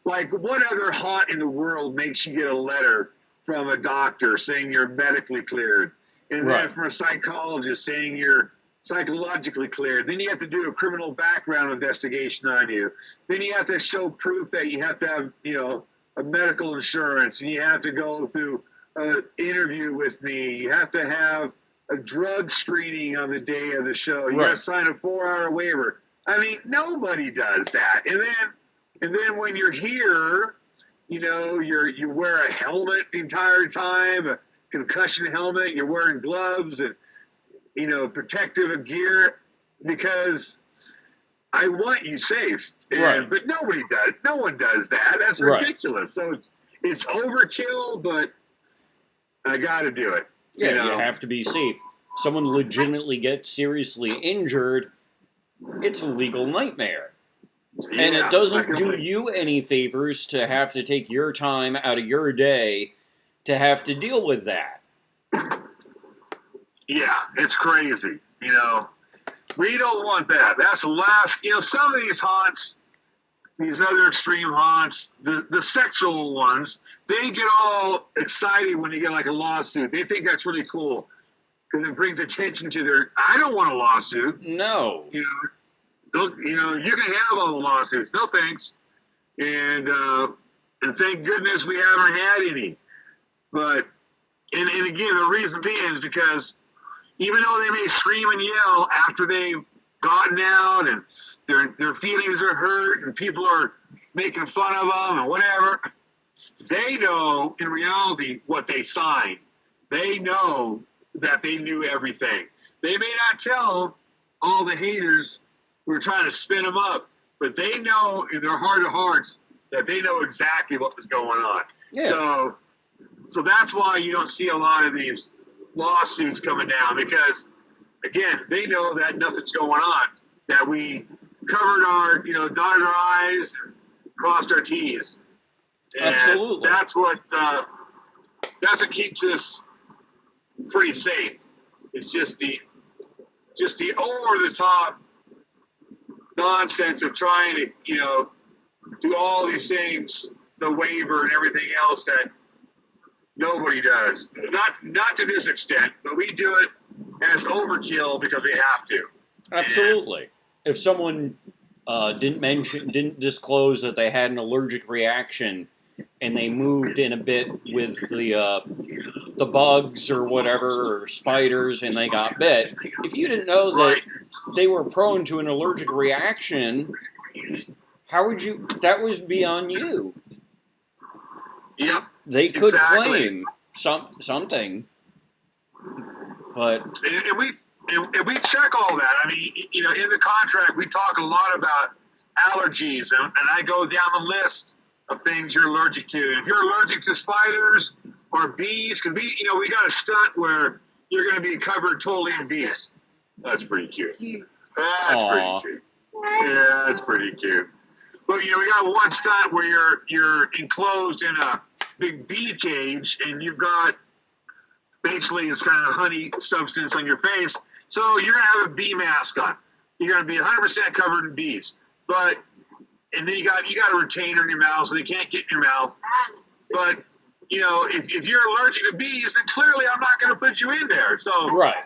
what other haunt in the world makes you get a letter from a doctor saying you're medically cleared, and Right. then from a psychologist saying you're psychologically cleared? Then you have to do a criminal background investigation on you. Then you have to show proof that you have to have, you know, a medical insurance, and you have to go through an interview with me. You have to have a drug screening on the day of the show. You got to Right. sign a 4-hour waiver. I mean, nobody does that. And then when you're here, you know, you wear a helmet the entire time, a concussion helmet. You're wearing gloves and, you know, protective gear, because I want you safe. Right. But nobody does. No one does that. That's Right. ridiculous. So it's overkill, but I got to do it. Yeah, you know? you have to be safe. Someone legitimately gets seriously injured, it's a legal nightmare. And Yeah, it doesn't do definitely. you any favors to have to take your time out of your day to have to deal with that. Yeah, it's crazy. You know, we don't want that. That's the last. You know, some of these haunts, these other extreme haunts, the sexual ones, they get all excited when you get like a lawsuit. They think that's really cool because it brings attention to their. I don't want a lawsuit. No. You know, you can have all the lawsuits. No thanks. And thank goodness we haven't had any. But and again, the reason being is because even though they may scream and yell after they've gotten out and their feelings are hurt and people are making fun of them and whatever, they know in reality what they signed. They know that they knew everything. They may not tell all the haters who are trying to spin them up, but they know in their heart of hearts that they know exactly what was going on. Yeah. So that's why you don't see a lot of these lawsuits coming down, because again, they know that nothing's going on, that we covered our, dotted our I's, crossed our T's. And Absolutely. that's what keeps us pretty safe. It's just the over the top nonsense of trying to, do all these things, the waiver and everything else that nobody does. Not to this extent, but we do it as overkill because we have to. Absolutely. If someone didn't disclose that they had an allergic reaction and they moved in a bit with the bugs or whatever, or spiders, and they got bit, if you didn't know that they were prone to an allergic reaction, how would you? That was beyond you. Yep. They could claim something, but And we check all that. I mean, in the contract, we talk a lot about allergies, and I go down the list of things you're allergic to. If you're allergic to spiders or bees, because we got a stunt where you're going to be covered totally in bees. That's pretty cute. That's Aw. pretty cute. Yeah, that's pretty cute. But we got one stunt where you're enclosed in a big bee cage, and you've got basically it's kind of honey substance on your face. So you're gonna have a bee mask on. You're gonna be 100% covered in bees. And then you got a retainer in your mouth, so they can't get in your mouth. But if you're allergic to bees, then clearly I'm not gonna put you in there. So right.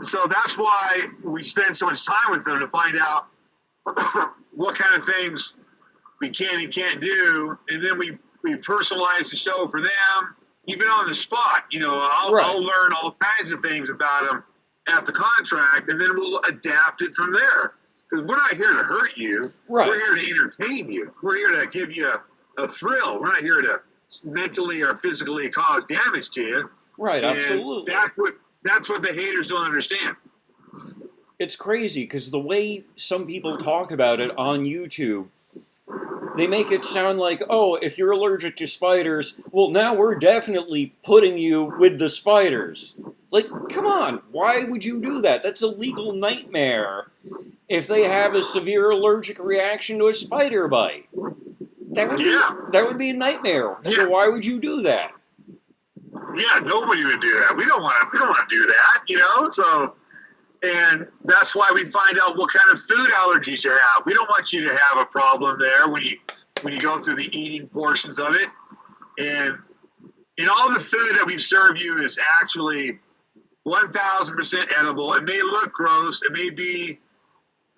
So that's why we spend so much time with them to find out what kind of things we can and can't do, and then we personalize the show for them, even on the spot. I'll learn all kinds of things about them at the contract, and then we'll adapt it from there. Because we're not here to hurt you. Right. We're here to entertain you. We're here to give you a thrill. We're not here to mentally or physically cause damage to you. Right, and absolutely. That's what the haters don't understand. It's crazy because the way some people talk about it on YouTube, they make it sound like, oh, if you're allergic to spiders, well, now we're definitely putting you with the spiders. Like, come on, why would you do that? That's a legal nightmare if they have a severe allergic reaction to a spider bite. That would be a nightmare. Yeah. So why would you do that? Yeah, nobody would do that. We don't want to do that, So, and that's why we find out what kind of food allergies you have. We don't want you to have a problem there when you go through the eating portions of it. And all the food that we serve you is actually 1,000% edible. It may look gross. It may be,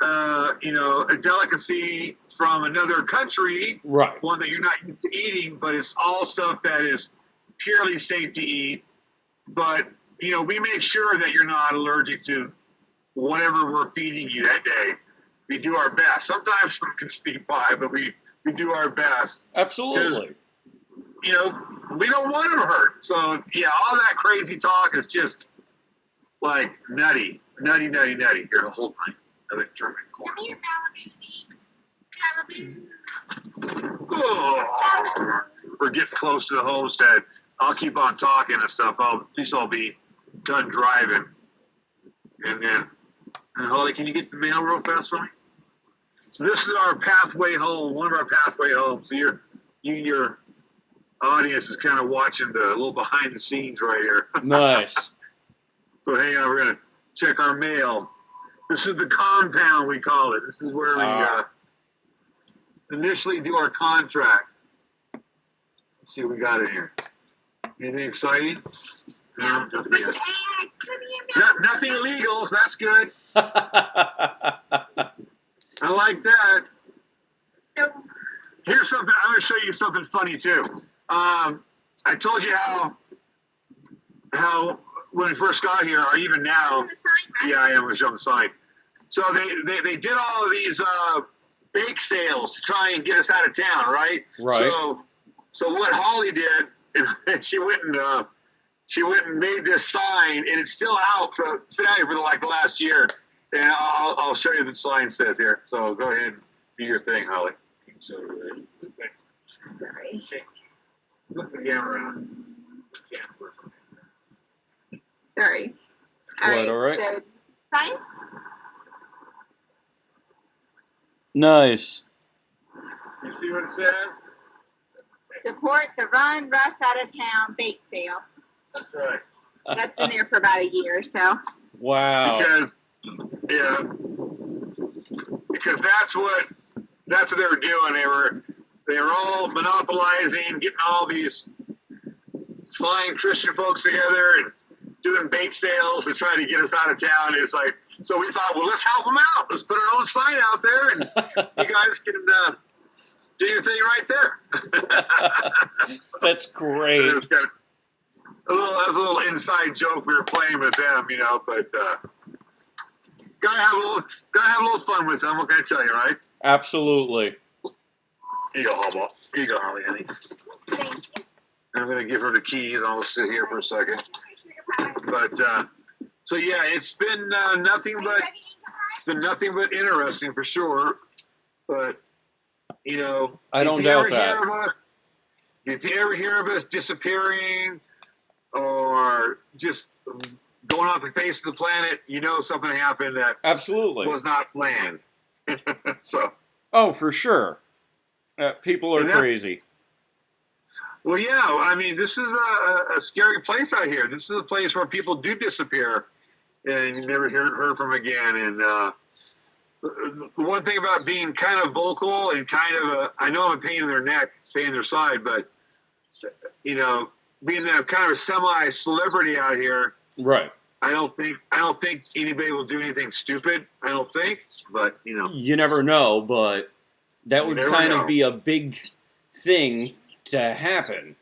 a delicacy from another country, right? One that you're not used to eating, but it's all stuff that is purely safe to eat. But, we make sure that you're not allergic to whatever we're feeding you that day. We do our best. Sometimes some can sneak by, but we do our best. Absolutely. We don't want them hurt. So, yeah, all that crazy talk is just like nutty. Here, hold my other German corn. Come here, Malibu. Oh, we're getting close to the homestead. I'll keep on talking and stuff. At least I'll be done driving. And then, Holly, can you get the mail real fast for me? So this is our pathway home, one of our pathway homes. So you and your audience is kind of watching the little behind the scenes right here. Nice. So hang on, we're going to check our mail. This is the compound, we call it. This is where we initially do our contract. Let's see what we got in here. Anything exciting? Yeah, No, nothing illegal, so that's good. I like that. Nope. Here's something. I'm going to show you something funny too. I told you how when we first got here, or even now. On the sign, right? Yeah, I am going to show the sign. So they did all of these bake sales to try and get us out of town, right? Right. So what Holly did, and she went and made this sign, and it's still out. It's been out here for like the last year. And I'll show you what the sign says here. So go ahead and do your thing, Holly. So, flip the camera around. Sorry. Quite all right. So, sign? Nice. You see what it says? Support the Run Russ Out of Town bake sale. That's right. That's been there for about a year, so. Wow. Because that's what they were doing. They were all monopolizing, getting all these fine Christian folks together and doing bake sales to try to get us out of town. It's like, so we thought, well, let's help them out. Let's put our own sign out there, and you guys can do your thing right there. That's great. That was a little inside joke we were playing with them, but gotta have a little fun with them. What can I tell you, right? Absolutely. Here you go, Holly, honey. Thank you. I'm gonna give her the keys. I'll sit here for a second. But so yeah, it's been nothing but interesting for sure. But I don't doubt that. If you ever hear of us disappearing or just going off the face of the planet, something happened that Absolutely was not planned. So. Oh, for sure. People are crazy. Well, yeah. I mean, this is a scary place out here. This is a place where people do disappear and you never heard from again. And the one thing about being kind of vocal and kind of I know I'm a pain in their neck, pain in their side, but being a kind of a semi-celebrity out here, right? I don't think anybody will do anything stupid. I don't think, but You never know, but that you would never kind know. of be a big thing to happen.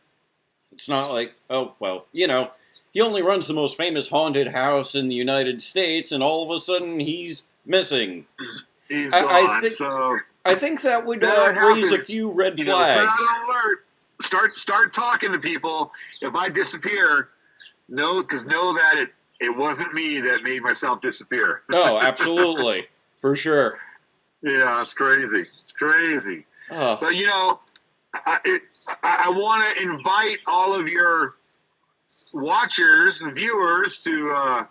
It's not like, oh, well, he only runs the most famous haunted house in the United States, and all of a sudden he's missing. He's I gone. So I think that would that raise a happens. few red put flags. out an alert. Start talking to people. If I disappear, know that it wasn't me that made myself disappear. Oh, absolutely. For sure. Yeah, it's crazy. It's crazy. Oh, But I want to invite all of your watchers and viewers to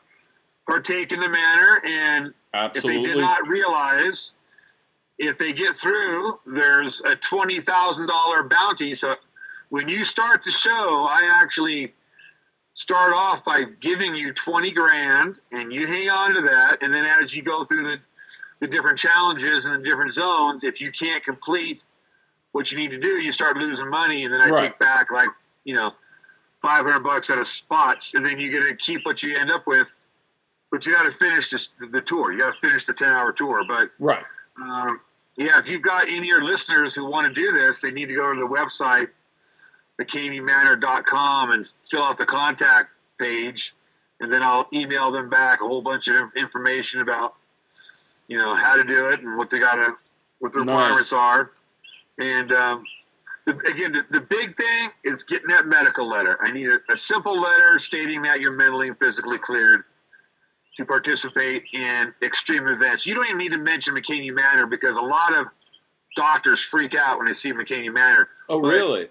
partake in the manor, and if they did absolutely. not realize, if they get through, there's a $20,000 bounty. So when you start the show, I actually start off by giving you 20 grand, and you hang on to that. And then as you go through the different challenges and the different zones, if you can't complete what you need to do, you start losing money, and then I Right. take back $500 out of spots, and then you get to keep what you end up with. But you got to finish the tour. You got to finish the 10-hour tour. But Right. if you've got any of your listeners who want to do this, they need to go to the website, McKameyManor.com, and fill out the contact page, and then I'll email them back a whole bunch of information about, how to do it and what the requirements are. And the big thing is getting that medical letter. I need a simple letter stating that you're mentally and physically cleared to participate in extreme events. You don't even need to mention McKamey Manor, because a lot of doctors freak out when they see McKamey Manor. Oh, really?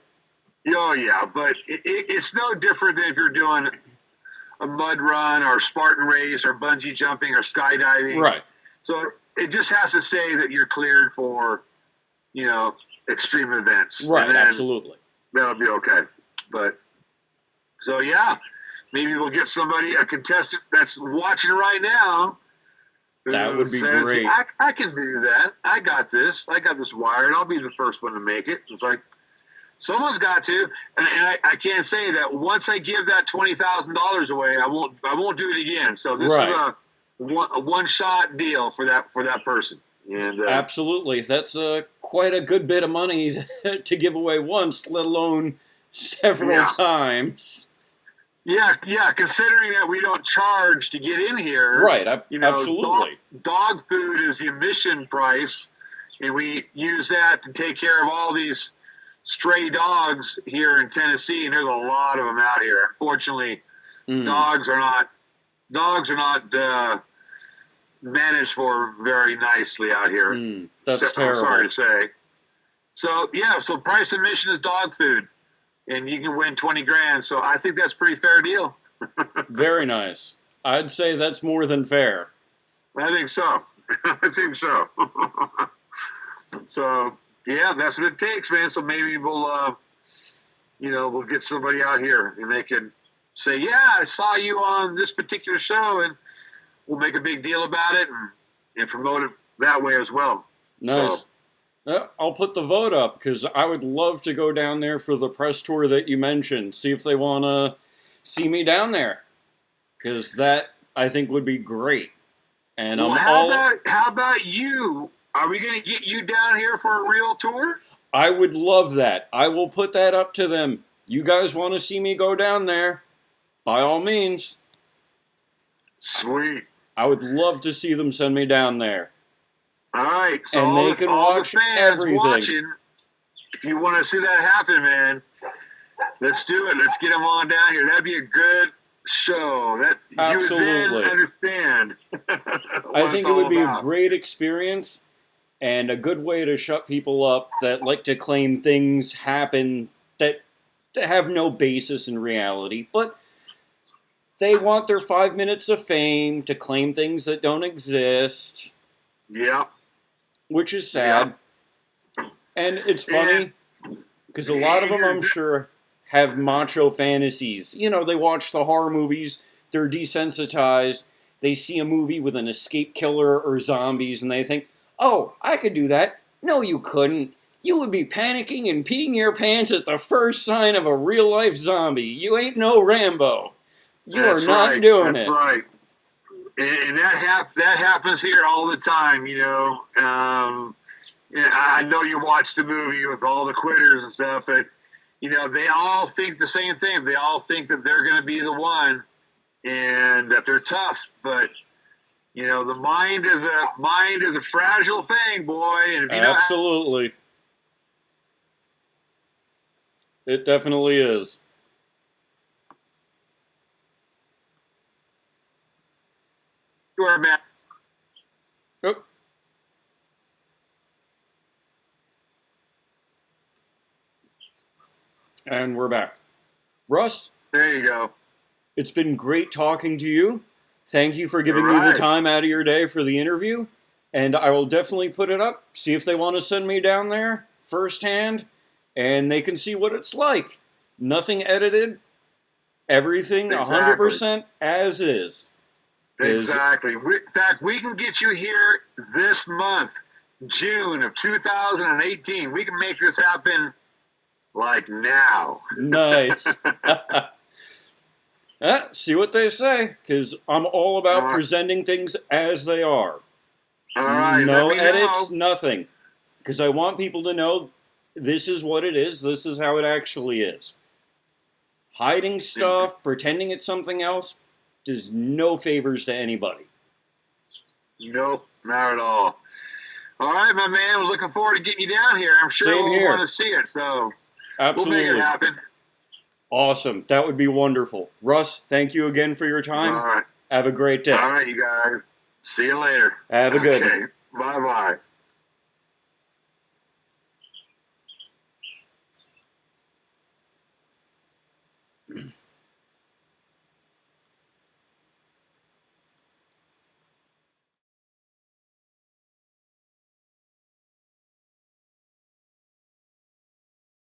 Oh, yeah, but it's no different than if you're doing a mud run or Spartan race or bungee jumping or skydiving. Right. So it just has to say that you're cleared for, extreme events. Right, And then absolutely. that'll be okay. But, so yeah, maybe we'll get a contestant that's watching right now. That would be says, great. I can do that. I got this wired. I'll be the first one to make it. It's like, someone's got to, and I can't say that once I give that $20,000 away, I won't do it again. So this is a one-shot deal for that person. And Absolutely. That's quite a good bit of money to give away once, let alone several times. Yeah, considering that we don't charge to get in here. Right, absolutely. Dog food is the admission price, and we use that to take care of all these stray dogs here in Tennessee, and there's a lot of them out here. Unfortunately, dogs are not managed for very nicely out here. That's terrible. I'm sorry to say. So price admission is dog food, and you can win 20 grand. So I think that's a pretty fair deal. Very nice. I'd say that's more than fair. I think so. So yeah, that's what it takes, man. So maybe we'll get somebody out here, and they can say, yeah, I saw you on this particular show, and we'll make a big deal about it and promote it that way as well. Nice. So, I'll put the vote up, because I would love to go down there for the press tour that you mentioned. See if they want to see me down there, because that, I think, would be great. And how about you? Are we going to get you down here for a real tour? I would love that. I will put that up to them. You guys want to see me go down there? By all means. Sweet. I would love to see them send me down there. All right. So and they can watch the fans everything. Watching, if you want to see that happen, man, let's do it. Let's get them on down here. That'd be a good show. That Absolutely. You would then understand. I think it would be a great experience and a good way to shut people up that like to claim things happen that have no basis in reality, but they want their 5 minutes of fame to claim things that don't exist. Yeah. Which is sad. Yeah. And it's funny, because a lot of them, I'm sure, have macho fantasies. They watch the horror movies, they're desensitized, they see a movie with an escape killer or zombies, and they think, oh, I could do that. No, you couldn't. You would be panicking and peeing your pants at the first sign of a real-life zombie. You ain't no Rambo. You are not doing That's it. right. And that happens here all the time, you know. Yeah, I know you watched the movie with all the quitters and stuff, but you know they all think the same thing. They all think that they're going to be the one, and that they're tough. But you know, the mind is a fragile thing, boy. And if you Absolutely. It definitely is. you are man. Oh. And we're back. Russ, There you go. it's been great talking to you. Thank you for giving All me the right. time out of your day for the interview. And I will definitely put it up, see if they want to send me down there firsthand, and they can see what it's like. Nothing edited, everything Exactly. 100% as is. Exactly. In fact, we can get you here this month, June of 2018. We can make this happen like now. Nice. See what they say, because I'm all about presenting things as they are. All right. No let me edits, know. nothing. Because I want people to know this is what it is, this is how it actually is. Hiding stuff, pretending it's something else, does no favors to anybody. Nope, not at all. All right, my man. We're looking forward to getting you down here. I'm sure Same we'll here. want to see it, so Absolutely. we'll make it happen. Awesome. That would be wonderful. Russ, thank you again for your time. All right. Have a great day. All right, you guys. See you later. Have a good one. Okay. Bye-bye.